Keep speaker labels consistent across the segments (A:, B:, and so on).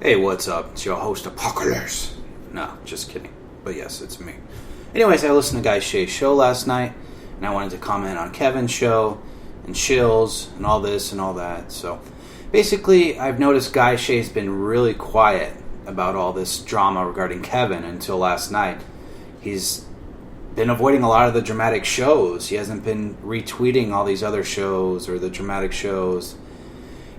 A: Hey, what's up? It's your host, Apocalypse. No, just kidding. But yes, it's me. Anyways, I listened to Guy Shea's show last night, and I wanted to comment on Kevin's show, and Shills, and all this and all that. So, basically, I've noticed Guy Shea's been really quiet about all this drama regarding Kevin until last night. He's been avoiding a lot of the dramatic shows. He hasn't been retweeting all these other shows or the dramatic shows.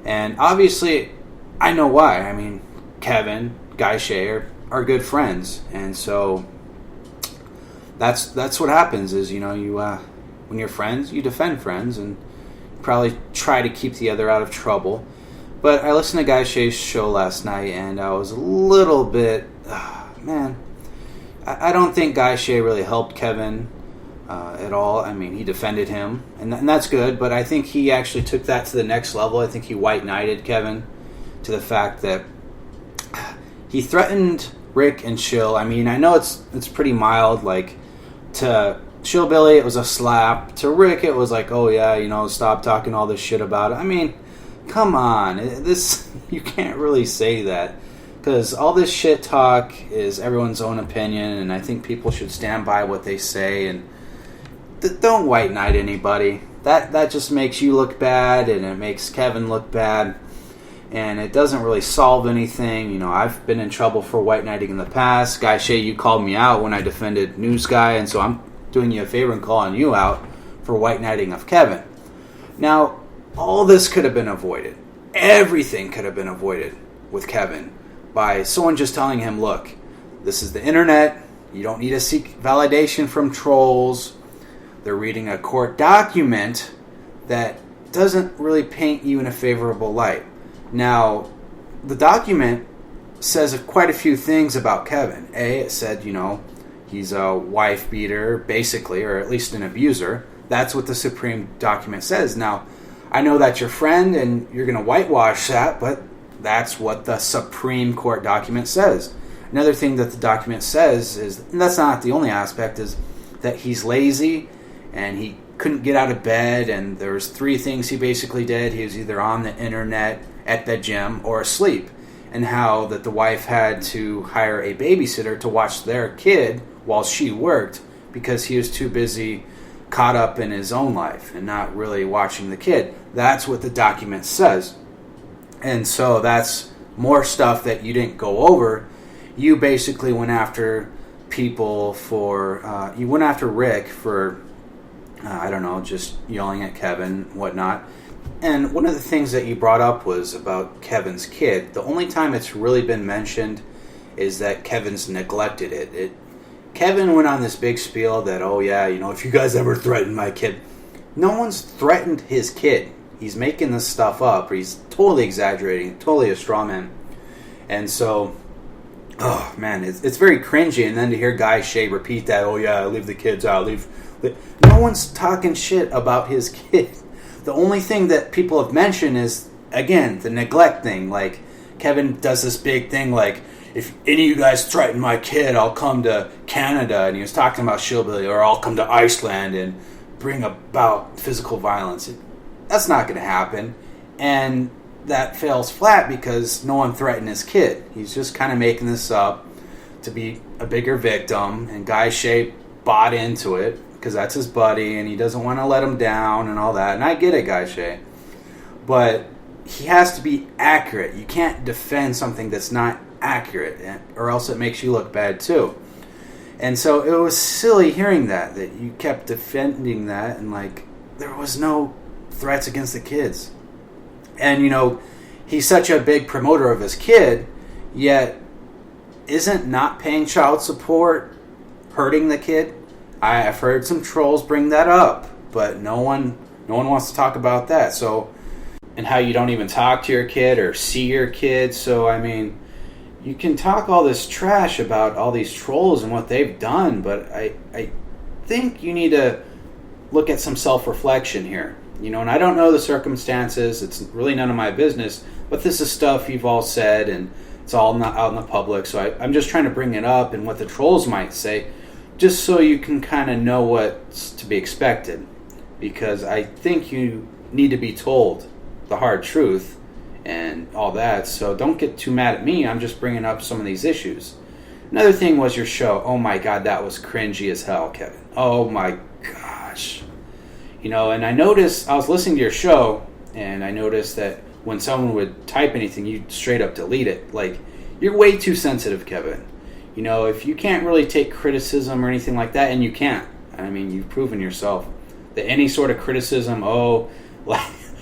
A: And obviously, I know why. I mean, Kevin, Guy Shea are good friends, and so that's what happens. Is when you're friends, you defend friends, and probably try to keep the other out of trouble. But I listened to Guy Shea's show last night, and I was a little bit, I don't think Guy Shea really helped Kevin at all. I mean, he defended him, and that's good, but I think he actually took that to the next level. I think he white-knighted Kevin to the fact that he threatened Rick and Shill. I mean, I know it's pretty mild, like, to Shillbilly it was a slap. To Rick it was like, oh yeah, stop talking all this shit about it. I mean, come on. You can't really say that. Because all this shit talk is everyone's own opinion, and I think people should stand by what they say, and don't white knight anybody. That just makes you look bad, and it makes Kevin look bad, and it doesn't really solve anything. I've been in trouble for white knighting in the past. Guy Shea, you called me out when I defended News Guy, and so I'm doing you a favor and calling you out for white knighting of Kevin. Now, all this could have been avoided. Everything could have been avoided with Kevin by someone just telling him, look, this is the internet. You don't need to seek validation from trolls. They're reading a court document that doesn't really paint you in a favorable light. Now, the document says quite a few things about Kevin. It said, he's a wife beater, basically, or at least an abuser. That's what the Supreme document says. Now, I know that's your friend, and you're going to whitewash that, but that's what the Supreme Court document says. Another thing that the document says is, and that's not the only aspect, is that he's lazy and he couldn't get out of bed, and there's 3 things he basically did. He was either on the internet, at the gym, or asleep, and how that the wife had to hire a babysitter to watch their kid while she worked because he was too busy caught up in his own life and not really watching the kid. That's what the document says. And so that's more stuff that you didn't go over. You basically went after people for, you went after Rick for, just yelling at Kevin, whatnot. And one of the things that you brought up was about Kevin's kid. The only time it's really been mentioned is that Kevin's neglected it. Kevin went on this big spiel that, if you guys ever threaten my kid. No one's threatened his kid. He's making this stuff up, or he's totally exaggerating, totally a straw man. And so, it's very cringy. And then to hear Guy Shea repeat that, leave the kids out, no one's talking shit about his kid. The only thing that people have mentioned is, again, the neglect thing. Like, Kevin does this big thing like, if any of you guys threaten my kid, I'll come to Canada. And he was talking about Shillbilly, or I'll come to Iceland and bring about physical violence. That's not going to happen. And that fails flat because no one threatened his kid. He's just kind of making this up to be a bigger victim. And Guy Shea bought into it because that's his buddy and he doesn't want to let him down and all that. And I get it, Guy Shea. But he has to be accurate. You can't defend something that's not accurate, or else it makes you look bad too. And so it was silly hearing that you kept defending that, and like there was no threats against the kids. And he's such a big promoter of his kid, yet isn't not paying child support hurting the kid? I've heard some trolls bring that up, but no one wants to talk about that. So, and how you don't even talk to your kid or see your kid. So I mean, you can talk all this trash about all these trolls and what they've done, but I think you need to look at some self-reflection here. And I don't know the circumstances. It's really none of my business. But this is stuff you've all said, and it's all not out in the public. So I'm just trying to bring it up and what the trolls might say, just so you can kind of know what's to be expected. Because I think you need to be told the hard truth and all that. So don't get too mad at me. I'm just bringing up some of these issues. Another thing was your show. Oh my God, that was cringy as hell, Kevin. Oh my gosh. And I noticed, I was listening to your show, and I noticed that when someone would type anything, you straight up delete it. Like, you're way too sensitive, Kevin. If you can't really take criticism or anything like that, and you can't. I mean, you've proven yourself that any sort of criticism,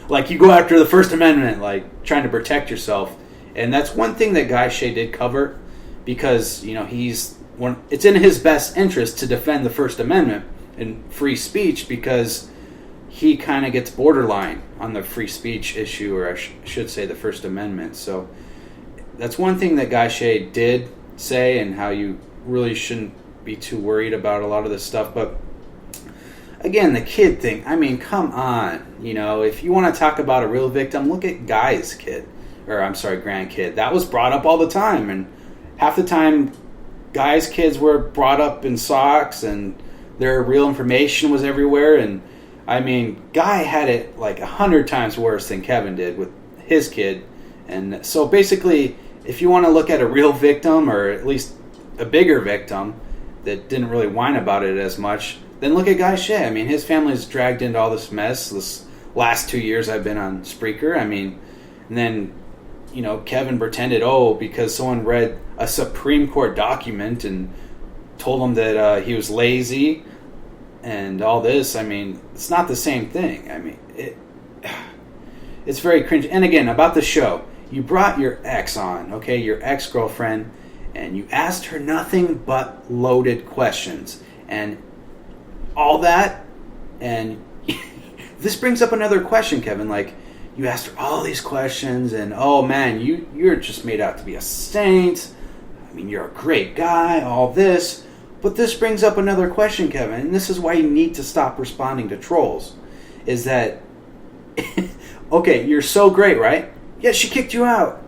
A: like you go after the First Amendment, like trying to protect yourself. And that's one thing that Guy Shea did cover, because, it's in his best interest to defend the First Amendment and free speech, because he kind of gets borderline on the free speech issue, or I should say the First Amendment. So that's one thing that Guy Shea did say, and how you really shouldn't be too worried about a lot of this stuff. But again, the kid thing, I mean, come on. If you want to talk about a real victim, look at Guy's grandkid. That was brought up all the time, and half the time Guy's kids were brought up in socks, and their real information was everywhere. And I mean, Guy had it like 100 times worse than Kevin did with his kid. And so basically, if you want to look at a real victim, or at least a bigger victim that didn't really whine about it as much, then look at Guy Shea. I mean, his family's dragged into all this mess this last 2 years I've been on Spreaker. I mean, and then, Kevin pretended, because someone read a Supreme Court document and told him that he was lazy and all this. I mean, it's not the same thing. I mean, it's very cringe. And again, about the show, you brought your ex on, okay, your ex-girlfriend, and you asked her nothing but loaded questions and all that. And this brings up another question, Kevin. Like, you asked her all these questions, and oh man, you're just made out to be a saint. I mean, you're a great guy, all this. But this brings up another question, Kevin, and this is why you need to stop responding to trolls. Is that, okay, you're so great, right? Yeah, she kicked you out.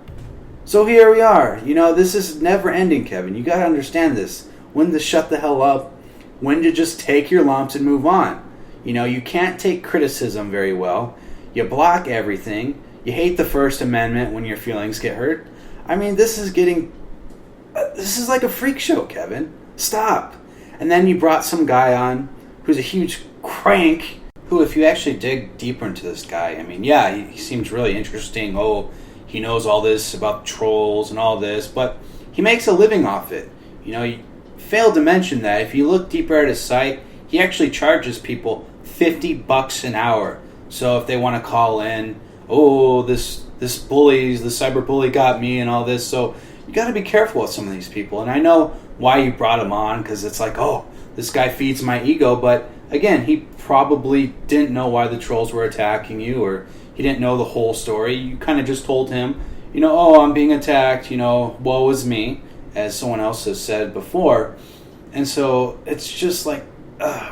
A: So here we are. This is never ending, Kevin. You got to understand this. When to shut the hell up. When to just take your lumps and move on. You can't take criticism very well. You block everything. You hate the First Amendment when your feelings get hurt. I mean, this is like a freak show, Kevin. Stop. And then you brought some guy on who's a huge crank, who, if you actually dig deeper into this guy, I mean, yeah, he seems really interesting. He knows all this about trolls and all this, but he makes a living off it. You failed to mention that if you look deeper at his site, he actually charges people $50 an hour. So if they want to call in, this cyber bully got me and all this. So you got to be careful with some of these people. And I know why you brought him on, because it's like, this guy feeds my ego. But again, he probably didn't know why the trolls were attacking you, or he didn't know the whole story. You kind of just told him, I'm being attacked, woe is me, as someone else has said before. And so it's just like,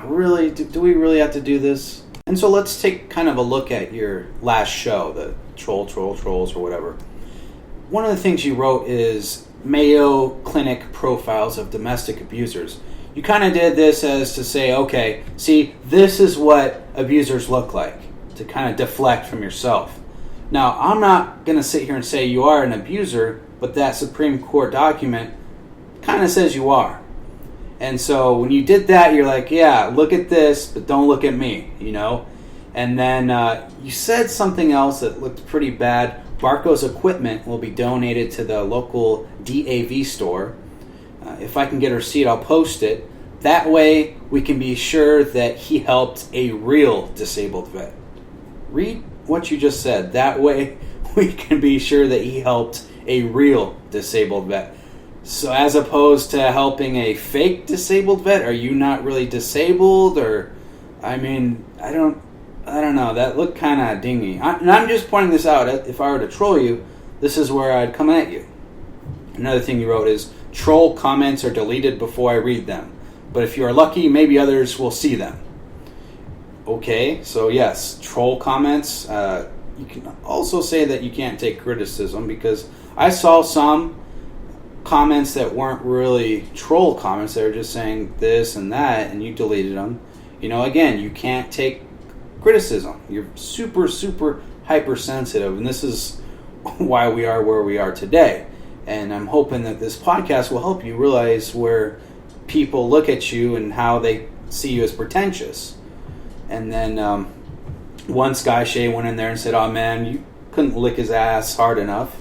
A: really, do we really have to do this? And so let's take kind of a look at your last show, the trolls or whatever. One of the things you wrote is Mayo Clinic profiles of domestic abusers. You kind of did this as to say, okay, see, this is what abusers look like, to kind of deflect from yourself. Now, I'm not going to sit here and say you are an abuser, but that Supreme Court document kind of says you are. And so when you did that, you're like, yeah, look at this, but don't look at me, And then you said something else that looked pretty bad. Barco's equipment will be donated to the local DAV store. If I can get a receipt, I'll post it. That way, we can be sure that he helped a real disabled vet. Read what you just said. That way, we can be sure that he helped a real disabled vet. So as opposed to helping a fake disabled vet, are you not really disabled? Or, I mean, I don't know. That looked kind of dingy. And I'm just pointing this out. If I were to troll you, this is where I'd come at you. Another thing you wrote is, troll comments are deleted before I read them. But if you are lucky, maybe others will see them. Okay, so yes, troll comments. You can also say that you can't take criticism, because I saw some comments that weren't really troll comments. They were just saying this and that, and you deleted them. Again, you can't take criticism. You're super, super hypersensitive, and this is why we are where we are today. And I'm hoping that this podcast will help you realize where people look at you and how they see you as pretentious. And then once Guy Shea went in there and said, "Oh man, you couldn't lick his ass hard enough."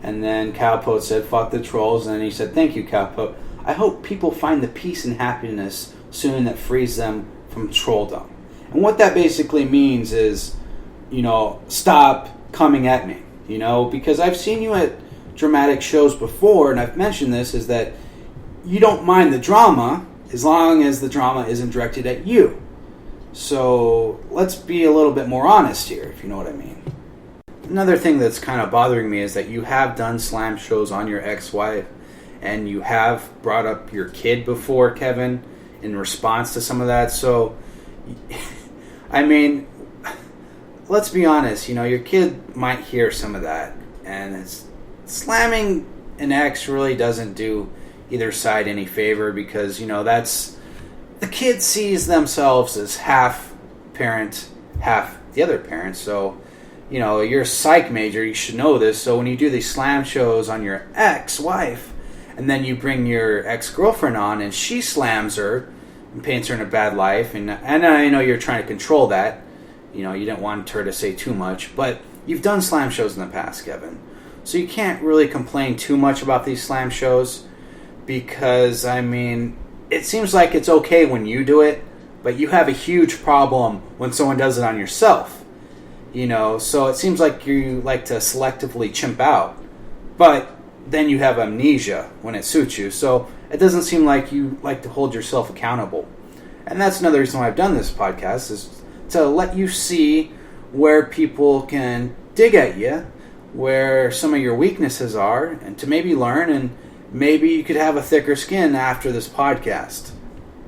A: And then Cowpote said, "Fuck the trolls." And then he said, "Thank you, Cowpote. I hope people find the peace and happiness soon that frees them from trolldom." And what that basically means is, stop coming at me, because I've seen you at dramatic shows before, and I've mentioned this, is that you don't mind the drama as long as the drama isn't directed at you. So let's be a little bit more honest here, if you know what I mean. Another thing that's kind of bothering me is that you have done slam shows on your ex-wife, and you have brought up your kid before, Kevin, in response to some of that. So, I mean, let's be honest, your kid might hear some of that, and slamming an ex really doesn't do either side any favor, because, that's... The kid sees themselves as half parent, half the other parent. So, you're a psych major, you should know this. So when you do these slam shows on your ex-wife, and then you bring your ex-girlfriend on and she slams her and paints her in a bad life, and I know you're trying to control that. You didn't want her to say too much, but you've done slam shows in the past, Kevin. So you can't really complain too much about these slam shows, because, it seems like it's okay when you do it, but you have a huge problem when someone does it on yourself. So it seems like you like to selectively chimp out, but then you have amnesia when it suits you. So it doesn't seem like you like to hold yourself accountable. And that's another reason why I've done this podcast, is to let you see where people can dig at you, where some of your weaknesses are, and to maybe learn, and maybe you could have a thicker skin after this podcast.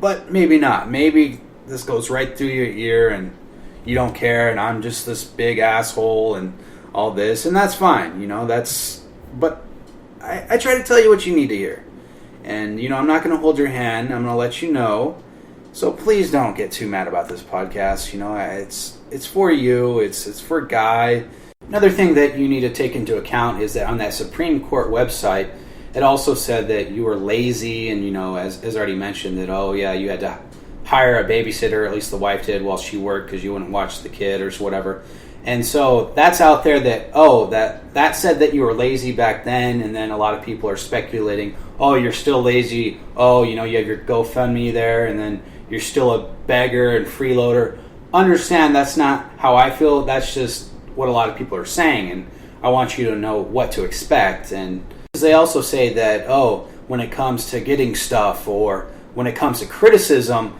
A: But maybe not. Maybe this goes right through your ear and you don't care, and I'm just this big asshole and all this, and that's fine, but I try to tell you what you need to hear. And, I'm not going to hold your hand. I'm going to let you know. So please don't get too mad about this podcast. It's for you. It's for Guy. Another thing that you need to take into account is that on that Supreme Court website, it also said that you were lazy, and, as already mentioned, that, you had to hire a babysitter, at least the wife did, while she worked, because you wouldn't watch the kid or whatever. And so that's out there that said that you were lazy back then, and then a lot of people are speculating, you're still lazy, you have your GoFundMe there, and then you're still a beggar and freeloader. Understand that's not how I feel, that's just what a lot of people are saying, and I want you to know what to expect. And they also say that, when it comes to getting stuff, or when it comes to criticism,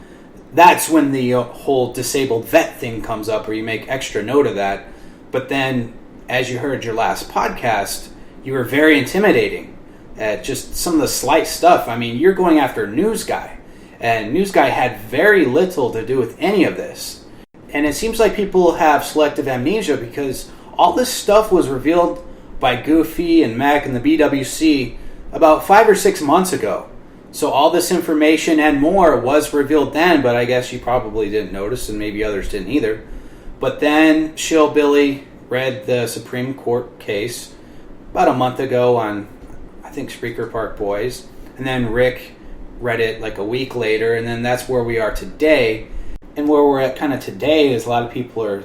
A: that's when the whole disabled vet thing comes up, where you make extra note of that. But then, as you heard your last podcast, you were very intimidating at just some of the slight stuff. You're going after News Guy, and News Guy had very little to do with any of this. And it seems like people have selective amnesia, because all this stuff was revealed by Goofy and Mac and the BWC about 5 or 6 months ago. So all this information and more was revealed then, but I guess you probably didn't notice, and maybe others didn't either. But then Shill Billy read the Supreme Court case about a month ago on, I think, Spreaker Park Boys. And then Rick read it like a week later, and then that's where we are today. And where we're at kind of today is a lot of people are,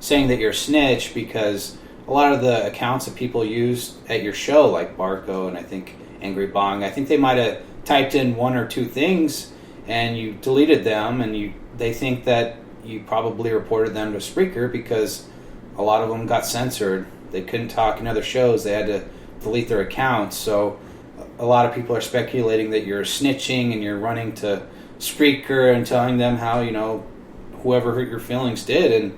A: saying that you're a snitch, because a lot of the accounts that people use at your show, like Barco and I think Angry Bong, I think they might have typed in one or two things and you deleted them, and they think that you probably reported them to Spreaker because a lot of them got censored. They couldn't talk in other shows. They had to delete their accounts. So a lot of people are speculating that you're snitching and you're running to Spreaker and telling them how, whoever hurt your feelings did,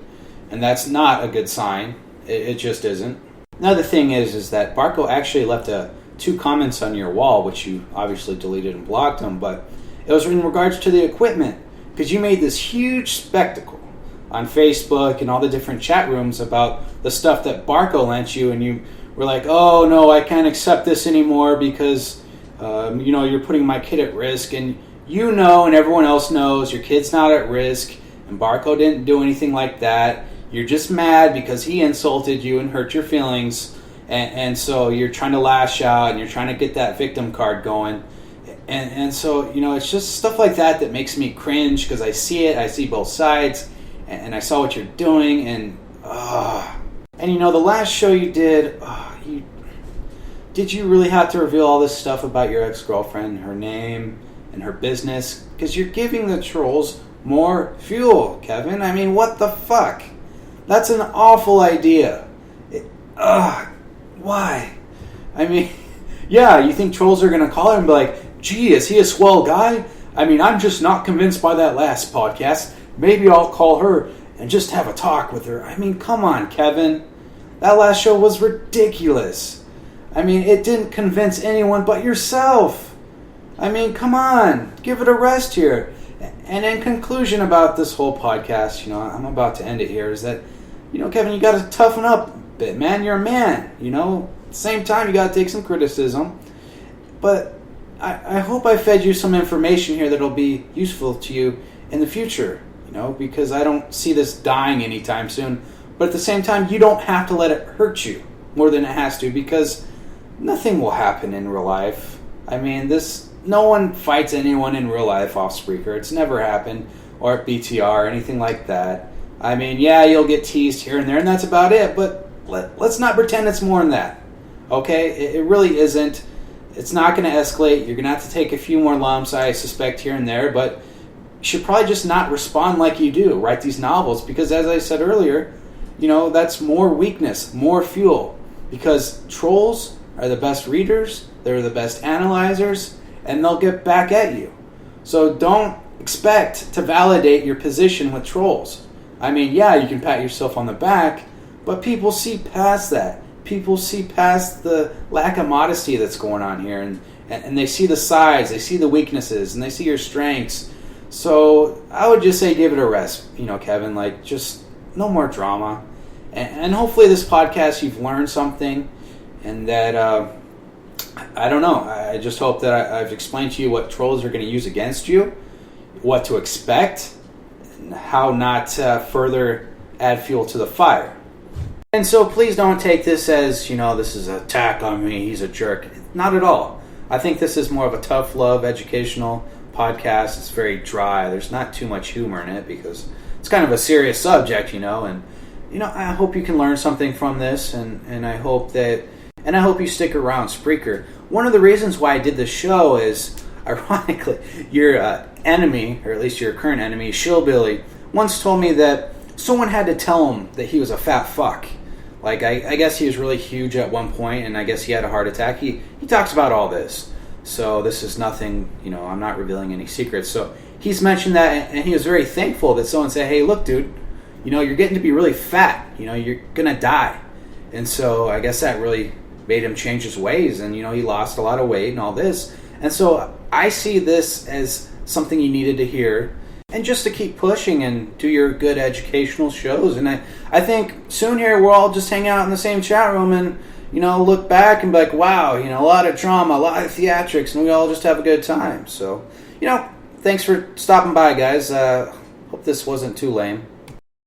A: and that's not a good sign. It just isn't. Another thing is that Barco actually left two comments on your wall, which you obviously deleted and blocked them, but it was in regards to the equipment, because you made this huge spectacle on Facebook and all the different chat rooms about the stuff that Barco lent you, and you were like, oh no, I can't accept this anymore because you're putting my kid at risk, and and everyone else knows your kid's not at risk, and Barco didn't do anything like that. You're just mad because he insulted you and hurt your feelings. And so you're trying to lash out and you're trying to get that victim card going. And so, it's just stuff like that makes me cringe because I see both sides, and I saw what you're doing, and the last show you did, did you really have to reveal all this stuff about your ex-girlfriend, her name, and her business? Because you're giving the trolls more fuel, Kevin. I mean, what the fuck? That's an awful idea. Why? I mean, yeah, you think trolls are going to call her and be like, gee, is he a swell guy? I mean, I'm just not convinced by that last podcast. Maybe I'll call her and just have a talk with her. I mean, come on, Kevin. That last show was ridiculous. I mean, it didn't convince anyone but yourself. I mean, come on. Give it a rest here. And in conclusion about this whole podcast, I'm about to end it here, is that, Kevin, you got to toughen up a bit, man. You're a man, At the same time, you got to take some criticism. But I hope I fed you some information here that'll be useful to you in the future, because I don't see this dying anytime soon. But at the same time, you don't have to let it hurt you more than it has to, because nothing will happen in real life. I mean, no one fights anyone in real life off Spreaker. It's never happened, or at BTR, or anything like that. I mean, yeah, you'll get teased here and there, and that's about it, but let's not pretend it's more than that, okay? It really isn't. It's not going to escalate. You're going to have to take a few more lumps, I suspect, here and there, but you should probably just not respond like you do. Write these novels, because as I said earlier, that's more weakness, more fuel, because trolls are the best readers, they're the best analyzers, and they'll get back at you. So don't expect to validate your position with trolls. I mean, yeah, you can pat yourself on the back, but people see past that. People see past the lack of modesty that's going on here, and they see the sides, they see the weaknesses, and they see your strengths. So I would just say give it a rest, Kevin. Like, just no more drama. And hopefully this podcast you've learned something, and that, I don't know, I just hope that I've explained to you what trolls are going to use against you, what to expect, and how not further add fuel to the fire. And so please don't take this as, this is an attack on me, he's a jerk. Not at all. I think this is more of a tough love educational podcast. It's very dry. There's not too much humor in it because it's kind of a serious subject, and I hope you can learn something from this, and I hope you stick around Spreaker. One of the reasons why I did this show is, ironically, your enemy, or at least your current enemy, Shillbilly, once told me that someone had to tell him that he was a fat fuck. Like, I guess he was really huge at one point, and I guess he had a heart attack. He talks about all this. So this is nothing, I'm not revealing any secrets. So he's mentioned that, and he was very thankful that someone said, hey, look, dude, you're getting to be really fat. You're going to die. And so I guess that really made him change his ways, and, he lost a lot of weight and all this. And so I see this as something you needed to hear, and just to keep pushing and do your good educational shows. And I think soon here we'll all just hang out in the same chat room and, look back and be like, wow, a lot of drama, a lot of theatrics, and we all just have a good time. So, thanks for stopping by, guys. Hope this wasn't too lame.